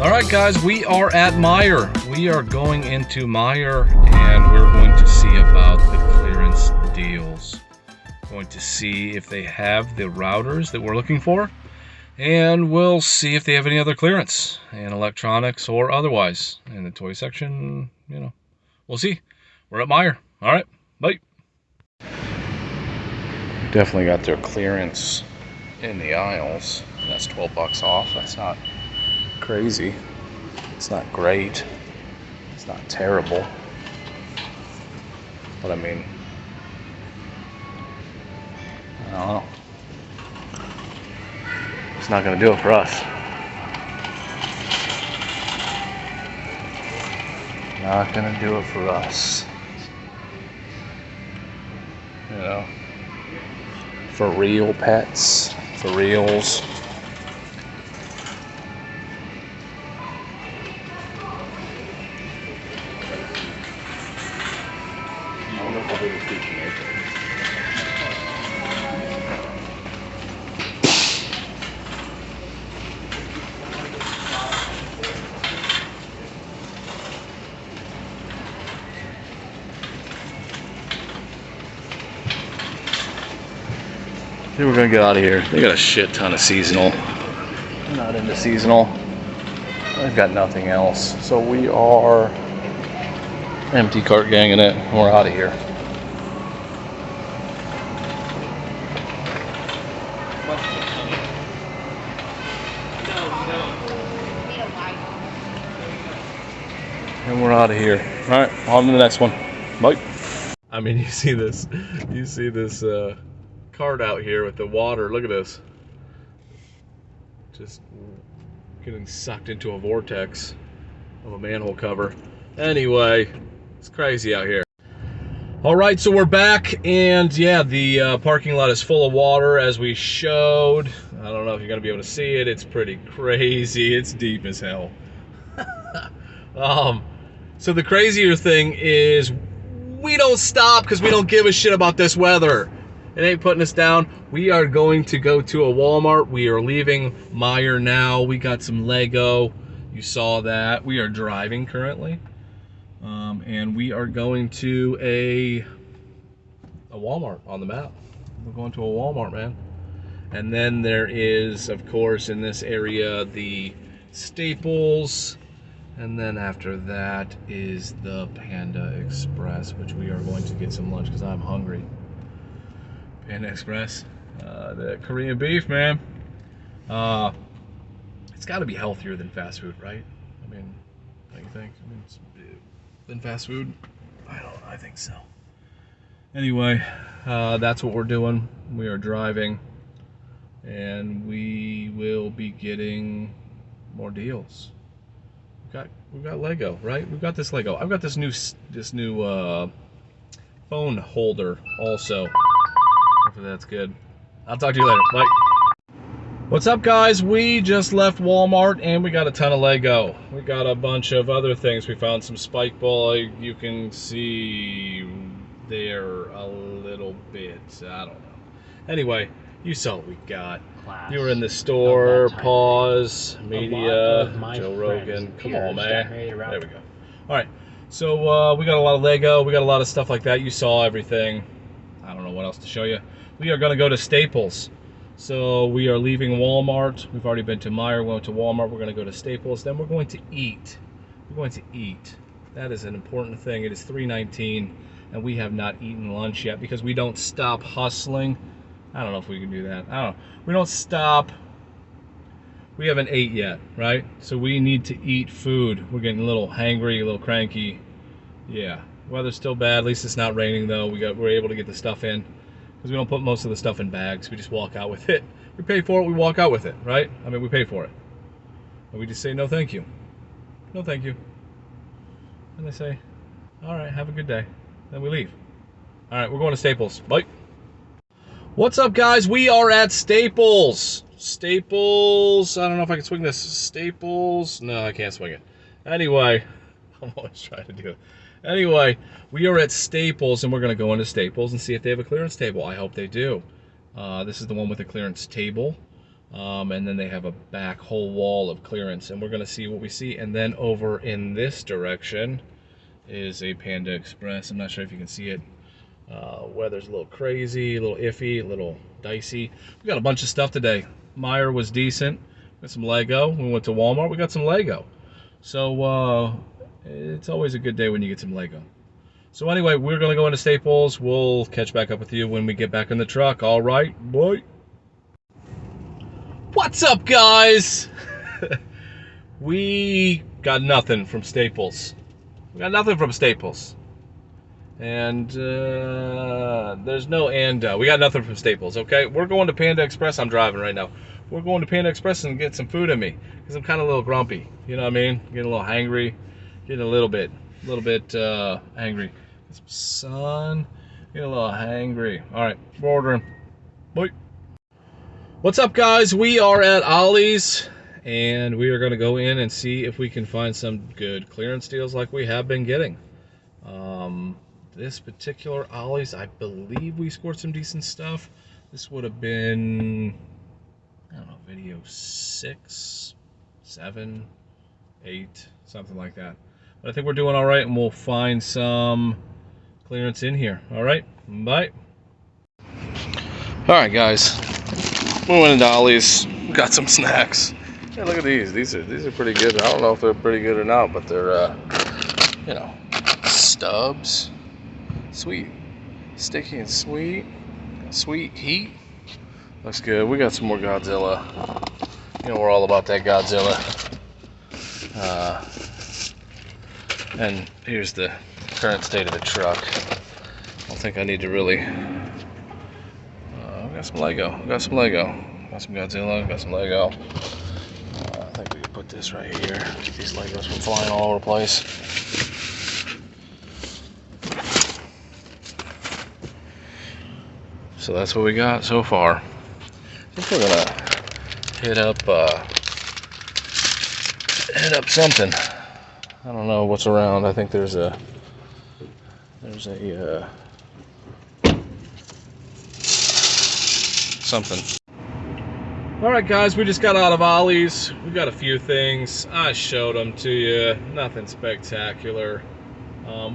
All right, guys, we are at Meijer. We are going into Meijer, and we're going to see about the clearance deals. Going to see if they have the routers that we're looking for, and we'll see if they have any other clearance in electronics or otherwise. In the toy section, you know, we'll see. We're at Meijer. All right, bye. Definitely got their clearance in the aisles. That's 12 bucks off. That's not crazy. It's not great. It's not terrible. But I mean, I don't know. It's not going to do it for us. Not going to do it for us. You know, for real pets, for reals. We're gonna get out of here. They got a shit ton of seasonal. I'm not into seasonal. They've got nothing else. So we are empty cart ganging it. We're out of here. And we're out of here. All right, on to the next one. Bye. I mean, you see this cart out here with the water. Look at this. Just getting sucked into a vortex of a manhole cover. Anyway, it's crazy out here. All right, so we're back, and yeah, the parking lot is full of water as we showed. I don't know if you're gonna be able to see it. It's pretty crazy. It's deep as hell. So the crazier thing is we don't stop because we don't give a shit about this weather. It ain't putting us down. We are going to go to a Walmart. We are leaving Meijer now. We got some Lego. You saw that. We are driving currently. And we are going to a Walmart on the map. We're going to a Walmart, man. And then there is, of course, in this area, the Staples. And then after that is the Panda Express, which we are going to get some lunch because I'm hungry. Panda Express, the Korean beef, man. It's got to be healthier than fast food, right? I mean, don't you think? I mean, than fast food? I think so. Anyway, that's what we're doing. We are driving, and we will be getting more deals. We've got Lego, right? We've got this Lego. I've got this new phone holder also. Hopefully that's good. I'll talk to you later. Bye. What's up, guys? We just left Walmart and we got a ton of Lego. We got a bunch of other things. We found some spike ball. You can see there a little bit. I don't know. Anyway, you saw what we got. You were in the store. Pause. Media. Joe Rogan. Come on, man. There we go. All right. So we got a lot of Lego. We got a lot of stuff like that. You saw everything. I don't know what else to show you. We are going to go to Staples. So we are leaving Walmart. We've already been to Meijer. We're going to Walmart. We're going to go to Staples. Then we're going to eat. We're going to eat. That is an important thing. It is 3:19, and we have not eaten lunch yet because we don't stop hustling. I don't know if we can do that. I don't know. We don't stop. We haven't ate yet, right? So we need to eat food. We're getting a little hangry, a little cranky. Yeah. Weather's still bad. At least it's not raining though. We're able to get the stuff in because we don't put most of the stuff in bags. We just walk out with it. We pay for it. We walk out with it, right? I mean, we pay for it, and we just say no, thank you. No, thank you. And they say, all right, have a good day. Then we leave. All right, we're going to Staples. Bye. What's up, guys? We are at Staples. Staples. I don't know if I can swing this. Staples. No, I can't swing it. Anyway, I'm always trying to do it. Anyway, we are at Staples, and we're going to go into Staples and see if they have a clearance table. I hope they do. This is the one with the clearance table. And then they have a back whole wall of clearance, and we're going to see what we see. And then over in this direction is a Panda Express. I'm not sure if you can see it. Weather's a little crazy, a little iffy, a little dicey. We got a bunch of stuff today. Meyer was decent. Got some Lego. We went to Walmart. We got some Lego. So it's always a good day when you get some Lego. So anyway, we're going to go into Staples. We'll catch back up with you when we get back in the truck. All right, boy. What's up, guys? We got nothing from Staples. We got nothing from Staples. And there's no we got nothing from Staples, okay? We're going to Panda Express. I'm driving right now. We're going to Panda Express and get some food in me, because I'm kind of a little grumpy. You know what I mean? Getting a little hangry. Getting a little bit angry. Get some sun. Getting a little hangry. All right, we're ordering. Bye. What's up, guys? We are at Ollie's, and we are going to go in and see if we can find some good clearance deals like we have been getting. This particular Ollie's, I believe we scored some decent stuff. This would have been, I don't know, video 6, 7, 8, something like that. But I think we're doing all right, and we'll find some clearance in here. All right, bye. All right, guys. We went into Ollie's, got some snacks. Hey, look at these. These are pretty good. I don't know if they're pretty good or not, but they're, you know, stubs. Sweet. Sticky and sweet. Sweet heat. Looks good. We got some more Godzilla. You know, we're all about that Godzilla. And here's the current state of the truck. I don't think I need to really... we got some Lego. We got some Lego. Got some Godzilla. Got some Lego. I think we can put this right here. Keep these Legos from flying all over the place. So that's what we got so far. I think we're gonna hit up something. I don't know what's around. I think there's a something. All right, guys, we just got out of Ollie's. We got a few things. I showed them to you. Nothing spectacular.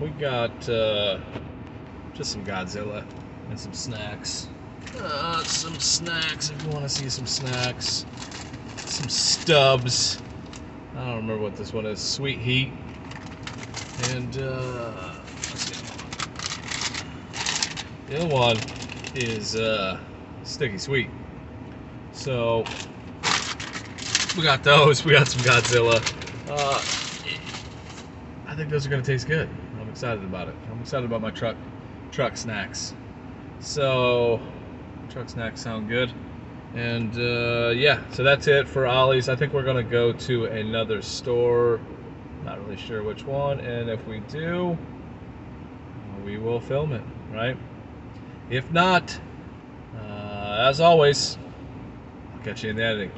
We got just some Godzilla and some snacks. Some snacks, if you want to see some snacks. Some stubs. I don't remember what this one is. Sweet heat. And let's see. The other one is sticky sweet. So we got those. We got some Godzilla. I think those are going to taste good. I'm excited about it. I'm excited about my truck snacks. So truck snacks sound good. And yeah, so that's it for Ollie's. I think we're going to go to another store. Not really sure which one. And if we do, we will film it, right? If not, as always, I'll catch you in the editing.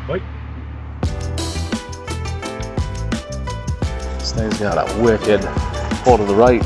Bye. This thing's got a wicked pull to the right.